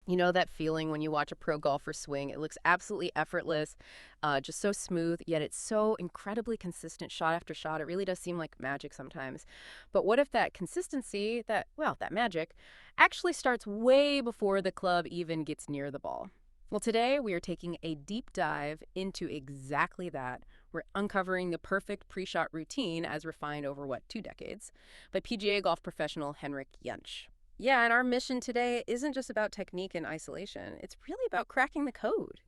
You know that feeling when you watch a pro golfer swing? It looks absolutely effortless, just so smooth, yet it's so incredibly consistent shot after shot. It really does seem like magic sometimes. But what if that consistency, that magic, actually starts way before the club even gets near the ball? Well, today we are taking a deep dive into exactly that. We're uncovering the perfect pre-shot routine as refined over, 2 decades, by PGA golf professional Henrik Jentsch. Yeah, and our mission today isn't just about technique and isolation. It's really about cracking the code,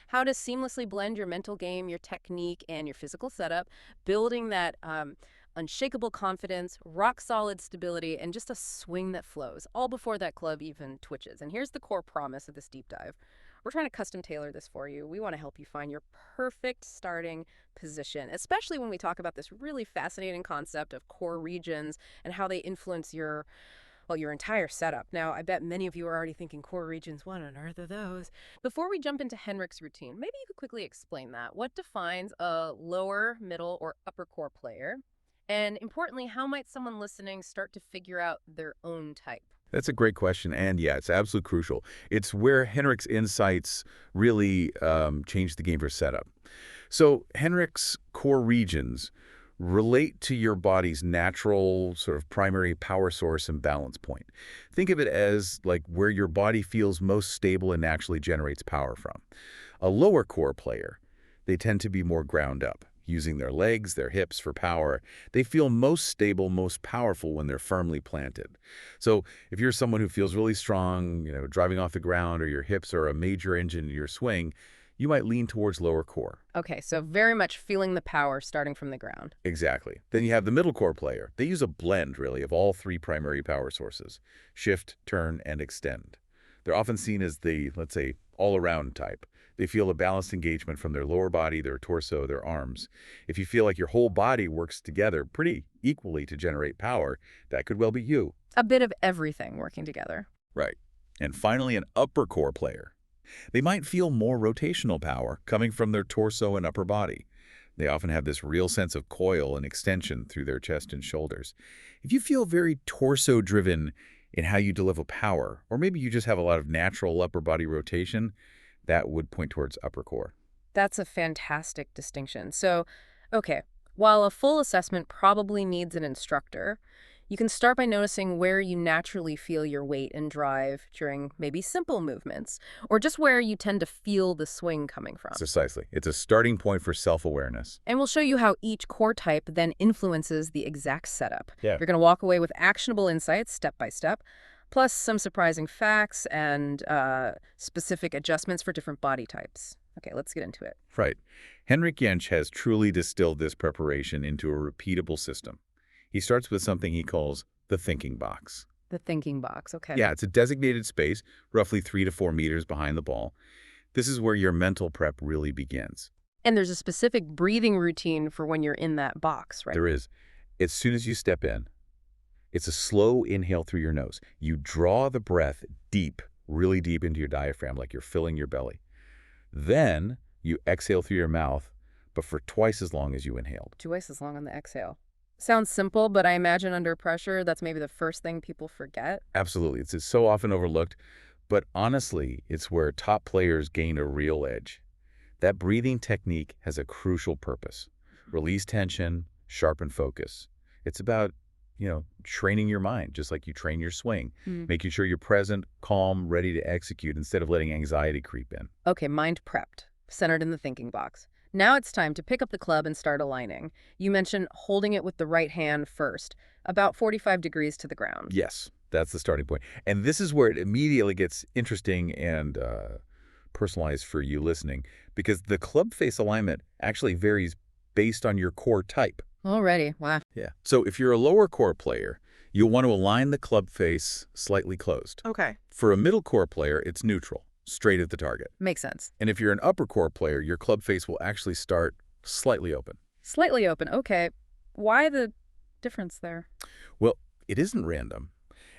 how to seamlessly blend your mental game, your technique, and your physical setup, building that unshakable confidence, rock solid stability, and just a swing that flows, all before that club even twitches. And here's the core promise of this deep dive. We're trying to custom tailor this for you. We want to help you find your perfect starting position, especially when we talk about this really fascinating concept of core regions and how they influence your entire setup. Now, I bet many of you are already thinking core regions, what on earth are those? Before we jump into Henrik's routine, maybe you could quickly explain that. What defines a lower, middle, or upper core player? And importantly, how might someone listening start to figure out their own type? That's a great question, and yeah, it's absolutely crucial. It's where Henrik's insights really changed the game for setup. So Henrik's core regions relate to your body's natural sort of primary power source and balance point. Think of it as like where your body feels most stable and naturally generates power from. A lower core player, they tend to be more ground up, using their legs, their hips for power. They feel most stable, most powerful when they're firmly planted. So if you're someone who feels really strong, driving off the ground, or your hips are a major engine in your swing, you might lean towards lower core. Okay, so very much feeling the power starting from the ground. Exactly. Then you have the middle core player. They use a blend, really, of all three primary power sources: shift, turn, and extend. They're often seen as the, let's say, all-around type. They feel a balanced engagement from their lower body, their torso, their arms. If you feel like your whole body works together pretty equally to generate power, that could well be you. A bit of everything working together. Right. And finally, an upper core player. They might feel more rotational power coming from their torso and upper body. They often have this real sense of coil and extension through their chest and shoulders. If you feel very torso-driven in how you deliver power, or maybe you just have a lot of natural upper body rotation, that would point towards upper core. That's a fantastic distinction. So, okay, while a full assessment probably needs an instructor, you can start by noticing where you naturally feel your weight and drive during maybe simple movements, or just where you tend to feel the swing coming from. Precisely. It's a starting point for self-awareness. And we'll show you how each core type then influences the exact setup. Yeah. You're going to walk away with actionable insights step by step, plus some surprising facts and specific adjustments for different body types. Okay, let's get into it. Right. Henrik Jentsch has truly distilled this preparation into a repeatable system. He starts with something he calls the thinking box. The thinking box, okay. Yeah, it's a designated space, roughly 3 to 4 meters behind the ball. This is where your mental prep really begins. And there's a specific breathing routine for when you're in that box, right? There is. As soon as you step in, it's a slow inhale through your nose. You draw the breath deep, really deep into your diaphragm, like you're filling your belly. Then you exhale through your mouth, but for twice as long as you inhaled. Twice as long on the exhale. Sounds simple, but I imagine under pressure, that's maybe the first thing people forget. Absolutely. It's so often overlooked, but honestly, it's where top players gain a real edge. That breathing technique has a crucial purpose: release tension, sharpen focus. It's about, training your mind, just like you train your swing, making sure you're present, calm, ready to execute instead of letting anxiety creep in. Okay, mind prepped, centered in the thinking box. Now it's time to pick up the club and start aligning. You mentioned holding it with the right hand first, about 45 degrees to the ground. Yes, that's the starting point. And this is where it immediately gets interesting and personalized for you listening, because the club face alignment actually varies based on your core type. Already, wow. Yeah. So if you're a lower core player, you'll want to align the club face slightly closed. Okay. For a middle core player, it's neutral, straight at the target. Makes sense. And if you're an upper core player, your club face will actually start slightly open. Slightly open, okay. Why the difference there? Well, it isn't random.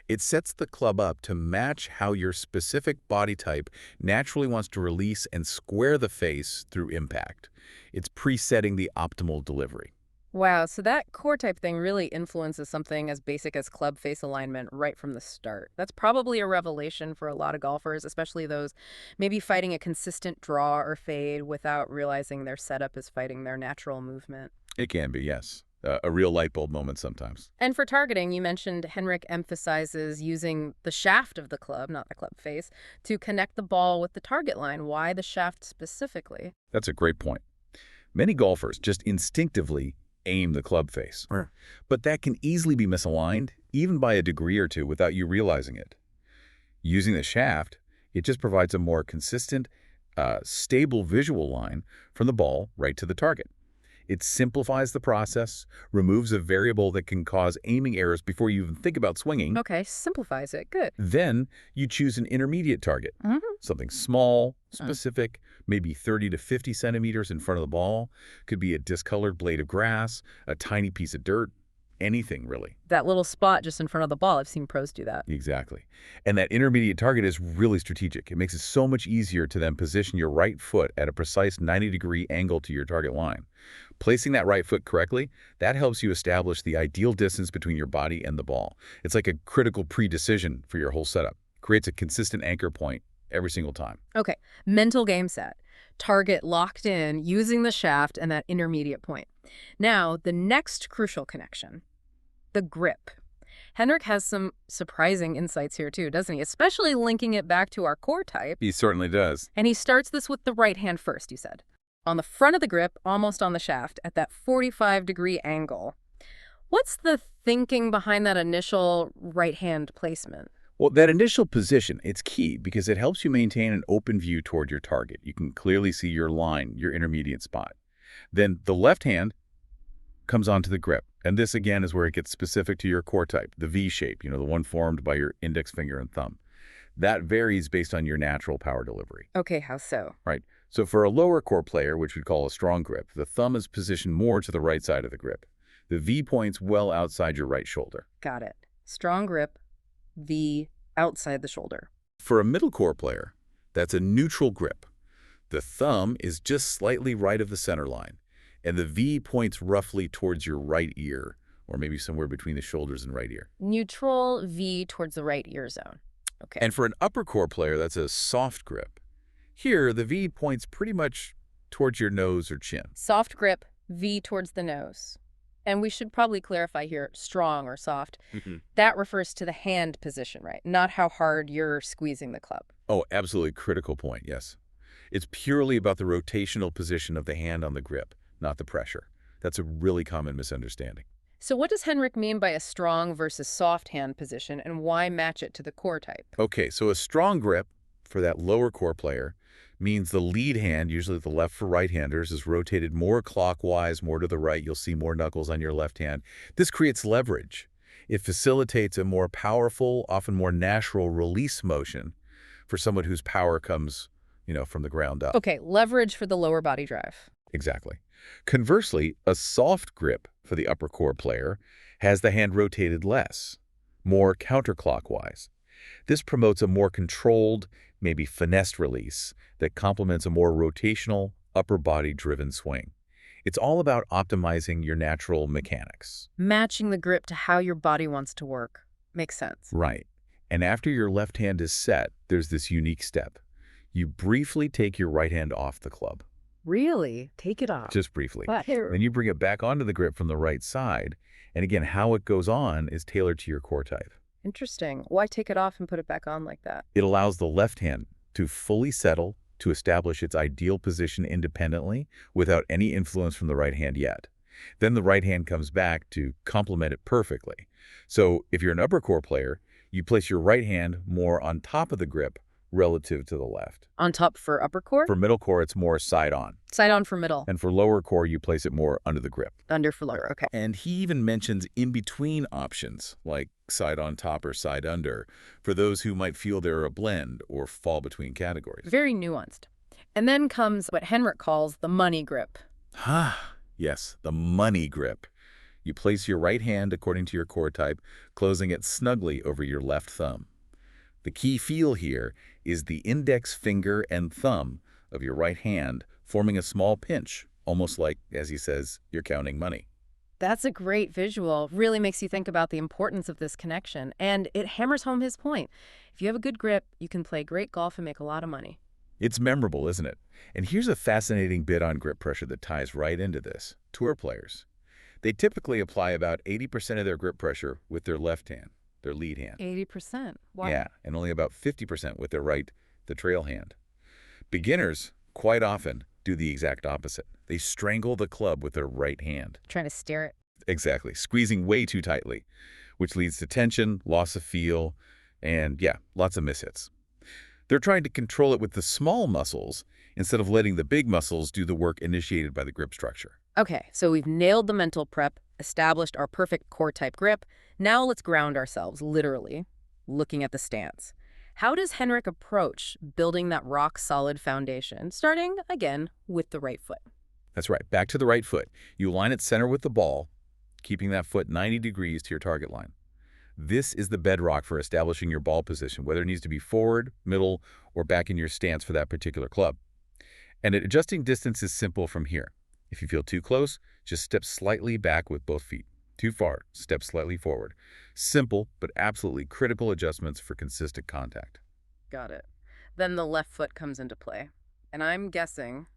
It sets the club up to match how your specific body type naturally wants to release and square the face through impact. It's presetting the optimal delivery. Wow, so that core type thing really influences something as basic as club face alignment right from the start. That's probably a revelation for a lot of golfers, especially those maybe fighting a consistent draw or fade without realizing their setup is fighting their natural movement. It can be, yes. A real light bulb moment sometimes. And for targeting, you mentioned Henrik emphasizes using the shaft of the club, not the club face, to connect the ball with the target line. Why the shaft specifically? That's a great point. Many golfers just instinctively aim the club face. Sure. But that can easily be misaligned, even by a degree or two without you realizing it. Using the shaft, it just provides a more consistent, stable visual line from the ball right to the target. It simplifies the process, removes a variable that can cause aiming errors before you even think about swinging. Okay, simplifies it. Good. Then you choose an intermediate target, something small, specific, maybe 30 to 50 centimeters in front of the ball. Could be a discolored blade of grass, a tiny piece of dirt, anything really. That little spot just in front of the ball. I've seen pros do that. Exactly. And that intermediate target is really strategic. It makes it so much easier to then position your right foot at a precise 90-degree angle to your target line. Placing that right foot correctly, that helps you establish the ideal distance between your body and the ball. It's like a critical pre-decision for your whole setup. Creates a consistent anchor point every single time. Okay, mental game set. Target locked in using the shaft and that intermediate point. Now, the next crucial connection, the grip. Henrik has some surprising insights here too, doesn't he? Especially linking it back to our core type. He certainly does. And he starts this with the right hand first, you said. On the front of the grip, almost on the shaft, at that 45-degree angle. What's the thinking behind that initial right hand placement? Well, that initial position, it's key because it helps you maintain an open view toward your target. You can clearly see your line, your intermediate spot. Then the left hand comes onto the grip. And this, again, is where it gets specific to your core type, the V shape, the one formed by your index finger and thumb. That varies based on your natural power delivery. Okay, how so? Right. So for a lower core player, which we'd call a strong grip, the thumb is positioned more to the right side of the grip. The V point's well outside your right shoulder. Got it. Strong grip, V outside the shoulder. For a middle core player, that's a neutral grip. The thumb is just slightly right of the center line, and the V points roughly towards your right ear, or maybe somewhere between the shoulders and right ear. Neutral V towards the right ear zone. Okay. And for an upper core player, that's a soft grip. Here, the V points pretty much towards your nose or chin. Soft grip, V towards the nose. And we should probably clarify here, strong or soft. That refers to the hand position, right? Not how hard you're squeezing the club. Oh, absolutely critical point, yes. It's purely about the rotational position of the hand on the grip, not the pressure. That's a really common misunderstanding. So what does Henrik mean by a strong versus soft hand position, and why match it to the core type? Okay, so a strong grip for that lower core player means the lead hand, usually the left for right-handers, is rotated more clockwise, more to the right. You'll see more knuckles on your left hand. This creates leverage. It facilitates a more powerful, often more natural release motion for someone whose power comes, from the ground up. Okay, leverage for the lower body drive. Exactly. Conversely, a soft grip for the upper core player has the hand rotated less, more counterclockwise. This promotes a more controlled, maybe finessed release that complements a more rotational, upper body-driven swing. It's all about optimizing your natural mechanics. Matching the grip to how your body wants to work. Makes sense. Right. And after your left hand is set, there's this unique step. You briefly take your right hand off the club. Really? Take it off. Just briefly. But here. Then you bring it back onto the grip from the right side. And again, how it goes on is tailored to your core type. Interesting. Why take it off and put it back on like that? It allows the left hand to fully settle, to establish its ideal position independently without any influence from the right hand yet. Then the right hand comes back to complement it perfectly. So if you're an upper core player, you place your right hand more on top of the grip relative to the left. On top for upper core? For middle core, it's more side on. Side on for middle. And for lower core, you place it more under the grip. Under for lower, okay. And he even mentions in-between options, like side on top or side under, for those who might feel they're a blend or fall between categories. Very nuanced. And then comes what Henrik calls the money grip. Yes, the money grip. You place your right hand according to your core type, closing it snugly over your left thumb. The key feel here is the index finger and thumb of your right hand forming a small pinch, almost like, as he says, you're counting money. That's a great visual. Really makes you think about the importance of this connection. And it hammers home his point. If you have a good grip, you can play great golf and make a lot of money. It's memorable, isn't it? And here's a fascinating bit on grip pressure that ties right into this. Tour players. They typically apply about 80% of their grip pressure with their left hand, their lead hand. 80%. Wow. Yeah, and only about 50% with their right, the trail hand. Beginners, quite often, do the exact opposite. They strangle the club with their right hand. Trying to steer it. Exactly, squeezing way too tightly, which leads to tension, loss of feel, and yeah, lots of mishits. They're trying to control it with the small muscles instead of letting the big muscles do the work initiated by the grip structure. Okay, so we've nailed the mental prep, established our perfect core-type grip. Now let's ground ourselves, literally, looking at the stance. How does Henrik approach building that rock-solid foundation, starting, again, with the right foot? That's right, back to the right foot. You align it center with the ball, keeping that foot 90 degrees to your target line. This is the bedrock for establishing your ball position, whether it needs to be forward, middle, or back in your stance for that particular club. And adjusting distance is simple from here. If you feel too close, just step slightly back with both feet. Too far, step slightly forward. Simple, but absolutely critical adjustments for consistent contact. Got it. Then the left foot comes into play. And I'm guessing,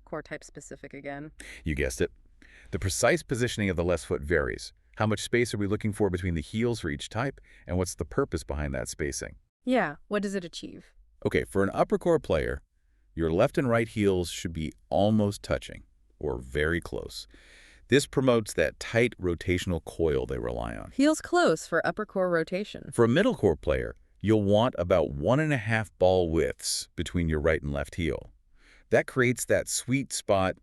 core-type specific again. You guessed it. The precise positioning of the left foot varies. How much space are we looking for between the heels for each type, and what's the purpose behind that spacing? Yeah, what does it achieve? Okay, for an upper core player, your left and right heels should be almost touching, or very close. This promotes that tight rotational coil they rely on. Heels close for upper core rotation. For a middle core player, you'll want about 1.5 ball widths between your right and left heel. That creates that sweet spot,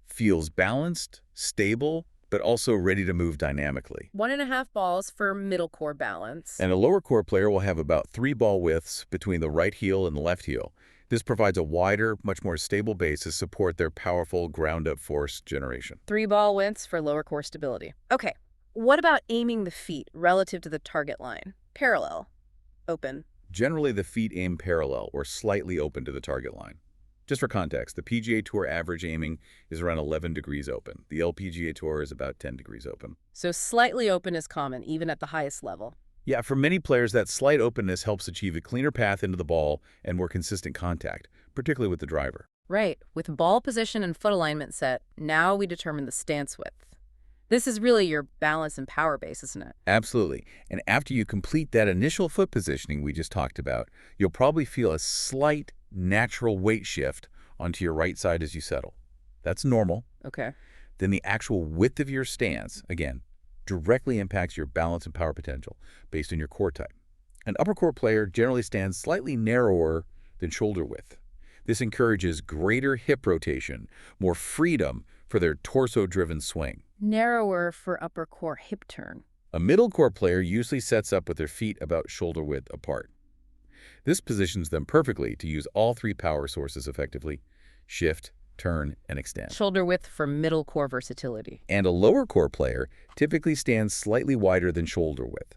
feels balanced, stable, but also ready to move dynamically. 1.5 balls for middle core balance. And a lower core player will have about 3 ball widths between the right heel and the left heel. This provides a wider, much more stable base to support their powerful ground-up force generation. 3 ball widths for lower core stability. Okay, what about aiming the feet relative to the target line? Parallel, open. Generally, the feet aim parallel or slightly open to the target line. Just for context, the PGA Tour average aiming is around 11 degrees open. The LPGA Tour is about 10 degrees open. So slightly open is common, even at the highest level. Yeah, for many players, that slight openness helps achieve a cleaner path into the ball and more consistent contact, particularly with the driver. Right. With ball position and foot alignment set, now we determine the stance width. This is really your balance and power base, isn't it? Absolutely. And after you complete that initial foot positioning we just talked about, you'll probably feel a slight natural weight shift onto your right side as you settle. That's normal. Okay. Then the actual width of your stance, again, directly impacts your balance and power potential based on your core type. An upper core player generally stands slightly narrower than shoulder width. This encourages greater hip rotation, more freedom for their torso-driven swing. Narrower for upper core hip turn. A middle core player usually sets up with their feet about shoulder width apart. This positions them perfectly to use all 3 power sources effectively: shift, turn, and extend. Shoulder width for middle core versatility. And a lower core player typically stands slightly wider than shoulder width.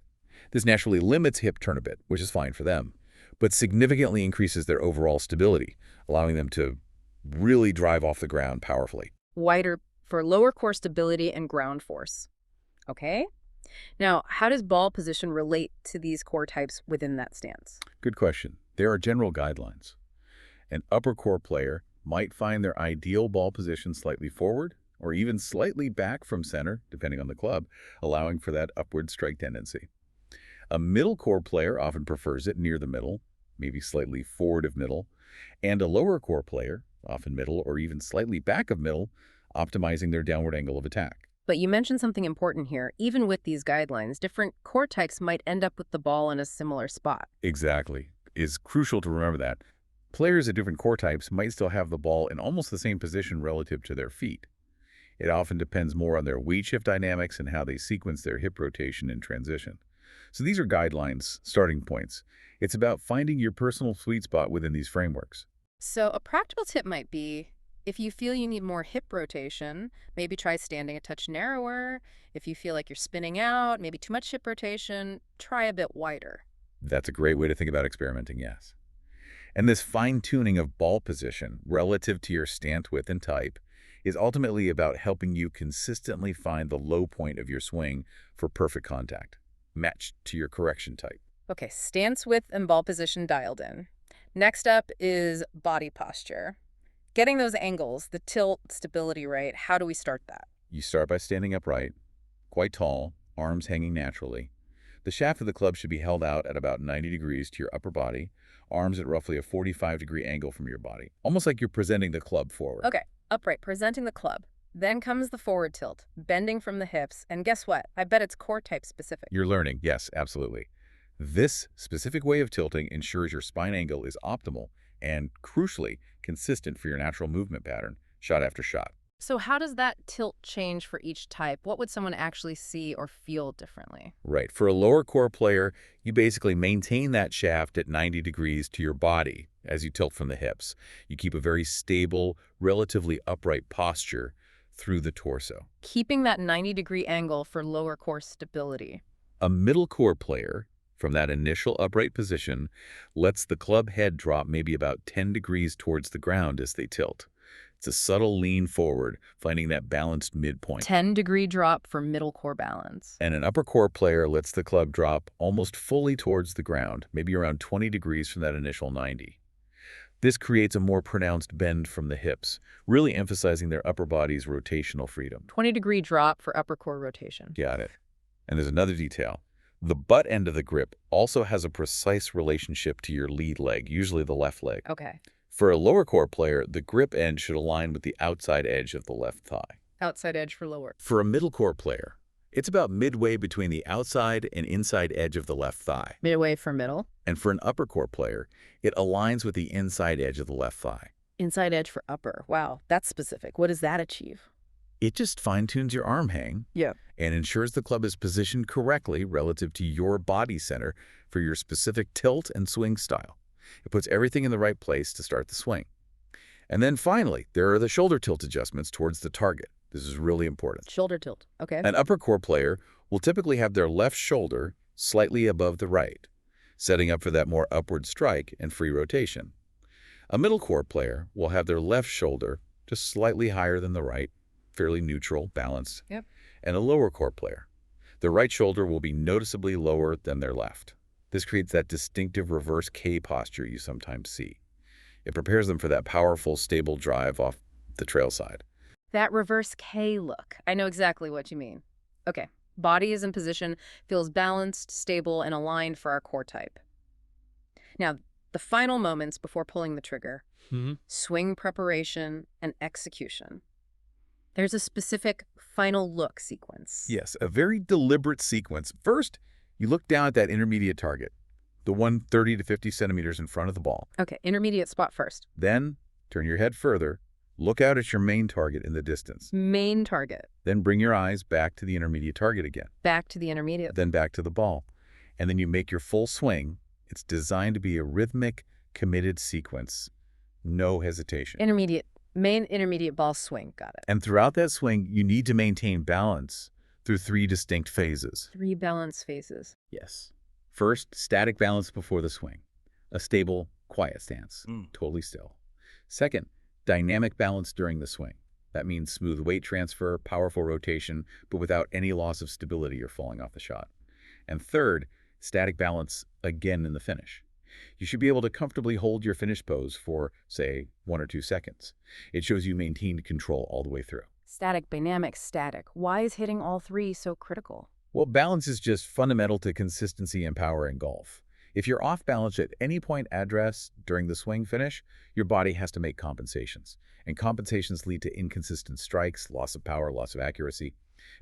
This naturally limits hip turn a bit, which is fine for them, but significantly increases their overall stability, allowing them to really drive off the ground powerfully. Wider for lower core stability and ground force. Okay? Now, how does ball position relate to these core types within that stance? Good question. There are general guidelines. An upper core player might find their ideal ball position slightly forward or even slightly back from center, depending on the club, allowing for that upward strike tendency. A middle core player often prefers it near the middle, maybe slightly forward of middle, and a lower core player, often middle or even slightly back of middle, optimizing their downward angle of attack. But you mentioned something important here. Even with these guidelines, different core types might end up with the ball in a similar spot. Exactly. It's crucial to remember that. Players at different core types might still have the ball in almost the same position relative to their feet. It often depends more on their weight shift dynamics and how they sequence their hip rotation and transition. So these are guidelines, starting points. It's about finding your personal sweet spot within these frameworks. So a practical tip might be, if you feel you need more hip rotation, maybe try standing a touch narrower. If you feel like you're spinning out, maybe too much hip rotation, try a bit wider. That's a great way to think about experimenting, yes. And this fine-tuning of ball position relative to your stance width and type is ultimately about helping you consistently find the low point of your swing for perfect contact, matched to your correction type. Okay, stance width and ball position dialed in. Next up is body posture. Getting those angles, the tilt, stability right, how do we start that? You start by standing upright, quite tall, arms hanging naturally. The shaft of the club should be held out at about 90 degrees to your upper body, arms at roughly a 45-degree angle from your body, almost like you're presenting the club forward. Okay, upright, presenting the club. Then comes the forward tilt, bending from the hips, and guess what? I bet it's core type specific. You're learning, yes, absolutely. This specific way of tilting ensures your spine angle is optimal and, crucially, consistent for your natural movement pattern, shot after shot. So how does that tilt change for each type? What would someone actually see or feel differently? Right. For a lower core player, you basically maintain that shaft at 90 degrees to your body as you tilt from the hips. You keep a very stable, relatively upright posture through the torso. Keeping that 90-degree angle for lower core stability. A middle core player, from that initial upright position, lets the club head drop maybe about 10 degrees towards the ground as they tilt. It's a subtle lean forward, finding that balanced midpoint. 10-degree drop for middle core balance. And an upper core player lets the club drop almost fully towards the ground, maybe around 20 degrees from that initial 90. This creates a more pronounced bend from the hips, really emphasizing their upper body's rotational freedom. 20-degree drop for upper core rotation. Got it. And there's another detail. The butt end of the grip also has a precise relationship to your lead leg, usually the left leg. Okay. For a lower core player, the grip end should align with the outside edge of the left thigh. Outside edge for lower. For a middle core player, it's about midway between the outside and inside edge of the left thigh. Midway for middle. And for an upper core player, it aligns with the inside edge of the left thigh. Inside edge for upper. Wow, that's specific. What does that achieve? It just fine-tunes your arm hang and ensures the club is positioned correctly relative to your body center for your specific tilt and swing style. It puts everything in the right place to start the swing. And then finally, there are the shoulder tilt adjustments towards the target. This is really important. Shoulder tilt. Okay. An upper core player will typically have their left shoulder slightly above the right, setting up for that more upward strike and free rotation. A middle core player will have their left shoulder just slightly higher than the right, fairly neutral, balanced. Yep. And a lower core player, their right shoulder will be noticeably lower than their left. This creates that distinctive reverse K posture you sometimes see. It prepares them for that powerful, stable drive off the trail side. That reverse K look. I know exactly what you mean. Okay. Body is in position, feels balanced, stable, and aligned for our core type. Now, the final moments before pulling the trigger. Swing preparation and execution. There's a specific final look sequence. Yes, a very deliberate sequence. First, you look down at that intermediate target, the one 30 to 50 centimeters in front of the ball. Okay, intermediate spot first. Then, turn your head further, look out at your main target in the distance. Main target. Then bring your eyes back to the intermediate target again. Back to the intermediate. Then back to the ball. And then you make your full swing. It's designed to be a rhythmic, committed sequence. No hesitation. Intermediate. Main intermediate ball swing. Got it. And throughout that swing, you need to maintain balance through 3 distinct phases. 3 balance phases. Yes. First, static balance before the swing. A stable, quiet stance. Totally still. Second, dynamic balance during the swing. That means smooth weight transfer, powerful rotation, but without any loss of stability or falling off the shot. And third, static balance again in the finish. You should be able to comfortably hold your finish pose for, say, 1 or 2 seconds. It shows you maintained control all the way through. Static, dynamic, static. Why is hitting all 3 so critical? Well, balance is just fundamental to consistency and power in golf. If you're off balance at any point address during the swing finish, your body has to make compensations. And compensations lead to inconsistent strikes, loss of power, loss of accuracy.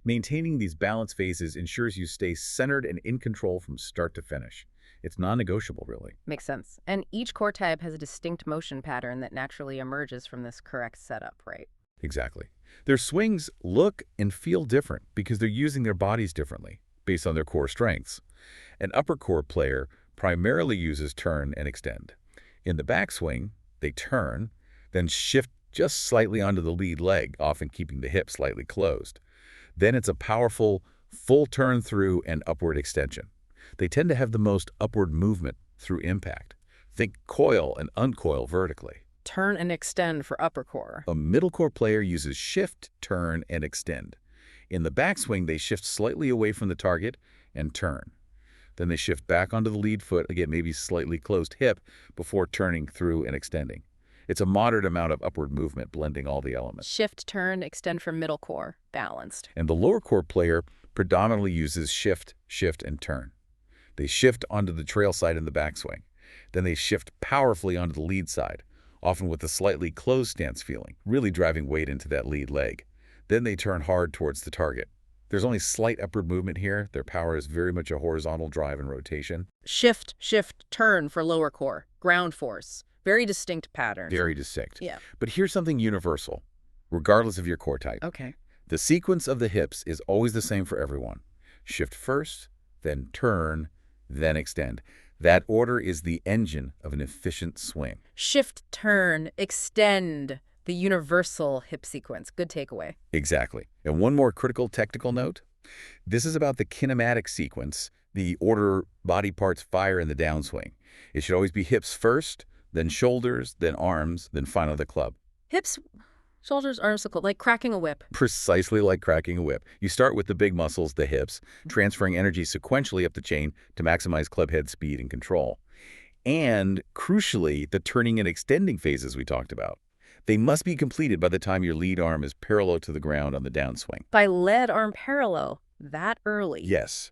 Maintaining these balance phases ensures you stay centered and in control from start to finish. It's non-negotiable, really. Makes sense. And each core type has a distinct motion pattern that naturally emerges from this correct setup, right? Exactly. Their swings look and feel different because they're using their bodies differently based on their core strengths. An upper core player primarily uses turn and extend. In the backswing, they turn, then shift just slightly onto the lead leg, often keeping the hip slightly closed. Then it's a powerful full turn through and upward extension. They tend to have the most upward movement through impact. Think coil and uncoil vertically. turn and extend for upper core. A middle core player uses shift, turn, and extend. In the backswing, they shift slightly away from the target and turn. Then they shift back onto the lead foot, again, maybe slightly closed hip, before turning through and extending. It's a moderate amount of upward movement, blending all the elements. Shift, turn, extend for middle core, balanced. And the lower core player predominantly uses shift, shift, and turn. They shift onto the trail side in the backswing. Then they shift powerfully onto the lead side, often with a slightly closed stance feeling, really driving weight into that lead leg. Then they turn hard towards the target. There's only slight upward movement here. Their power is very much a horizontal drive and rotation. Shift, shift, turn for lower core, ground force. Very distinct patterns. Very distinct. Yeah. But here's something universal, regardless of your core type. Okay. The sequence of the hips is always the same for everyone. Shift first, then turn, then extend. That order is the engine of an efficient swing. Shift, turn, extend, the universal hip sequence. Good takeaway. Exactly. And one more critical technical note. This is about the kinematic sequence, the order body parts fire in the downswing. It should always be hips first, then shoulders, then arms, then finally the club. Hips, shoulders, arms, like cracking a whip. Precisely like cracking a whip. You start with the big muscles, the hips, transferring energy sequentially up the chain to maximize club head speed and control. And, crucially, the turning and extending phases we talked about. They must be completed by the time your lead arm is parallel to the ground on the downswing. By lead arm parallel, that early. Yes.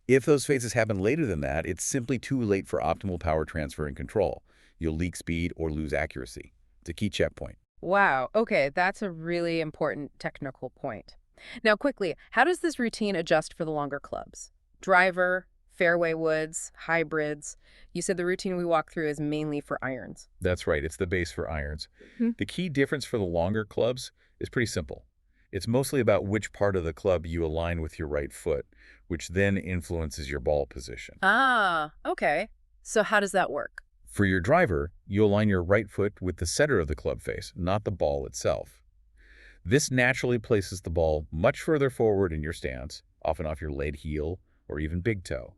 If those phases happen later than that, it's simply too late for optimal power transfer and control. You'll leak speed or lose accuracy. It's a key checkpoint. Wow. Okay, that's a really important technical point. Now, quickly, how does this routine adjust for the longer clubs? Driver, fairway woods, hybrids. You said the routine we walk through is mainly for irons. That's right. It's the base for irons. The key difference for the longer clubs is pretty simple. It's mostly about which part of the club you align with your right foot, which then influences your ball position. Ah, okay. So how does that work? For your driver, you align your right foot with the center of the club face, not the ball itself. This naturally places the ball much further forward in your stance, often off your lead heel or even big toe.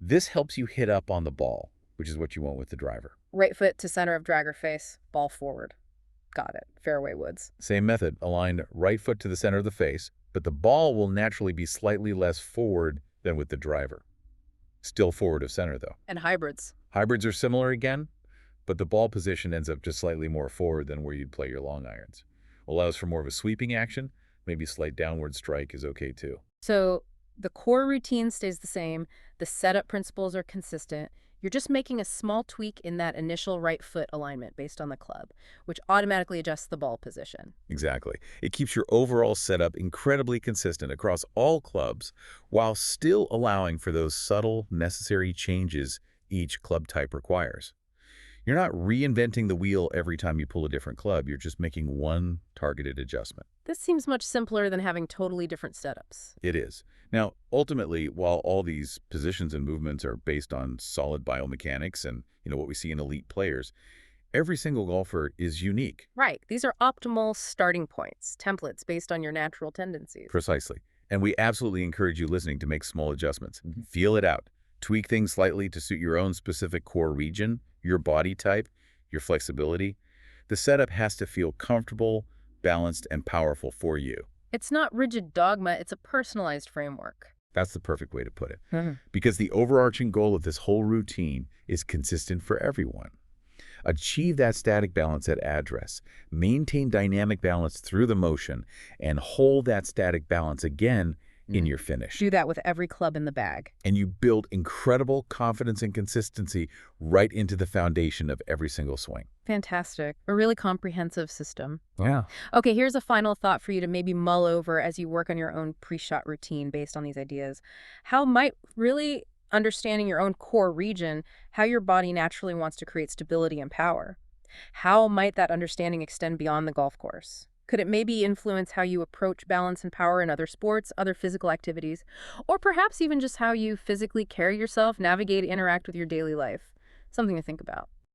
This helps you hit up on the ball, which is what you want with the driver. Right foot to center of dragger face, ball forward. Got it. Fairway woods. Same method, aligned right foot to the center of the face, but the ball will naturally be slightly less forward than with the driver. Still forward of center, though. And hybrids. Hybrids are similar again, but the ball position ends up just slightly more forward than where you'd play your long irons. Allows for more of a sweeping action. Maybe a slight downward strike is okay, too. So the core routine stays the same. The setup principles are consistent. You're just making a small tweak in that initial right foot alignment based on the club, which automatically adjusts the ball position. Exactly. It keeps your overall setup incredibly consistent across all clubs while still allowing for those subtle, necessary changes each club type requires. You're not reinventing the wheel every time you pull a different club. You're just making one targeted adjustment. This seems much simpler than having totally different setups. It is. Now, ultimately, while all these positions and movements are based on solid biomechanics and, what we see in elite players, every single golfer is unique. Right. These are optimal starting points, templates based on your natural tendencies. Precisely. And we absolutely encourage you listening to make small adjustments. Feel it out. Tweak things slightly to suit your own specific core region, your body type, your flexibility. The setup has to feel comfortable, balanced, and powerful for you. It's not rigid dogma, it's a personalized framework. That's the perfect way to put it. Because the overarching goal of this whole routine is consistent for everyone. Achieve that static balance at address, maintain dynamic balance through the motion, and hold that static balance again in your finish. Do that with every club in the bag. And you build incredible confidence and consistency right into the foundation of every single swing. Fantastic. A really comprehensive system. Yeah. Okay, here's a final thought for you to maybe mull over as you work on your own pre-shot routine based on these ideas. How might really understanding your own core region, how your body naturally wants to create stability and power? How might that understanding extend beyond the golf course? Could it maybe influence how you approach balance and power in other sports, other physical activities, or perhaps even just how you physically carry yourself, navigate, interact with your daily life? Something to think about.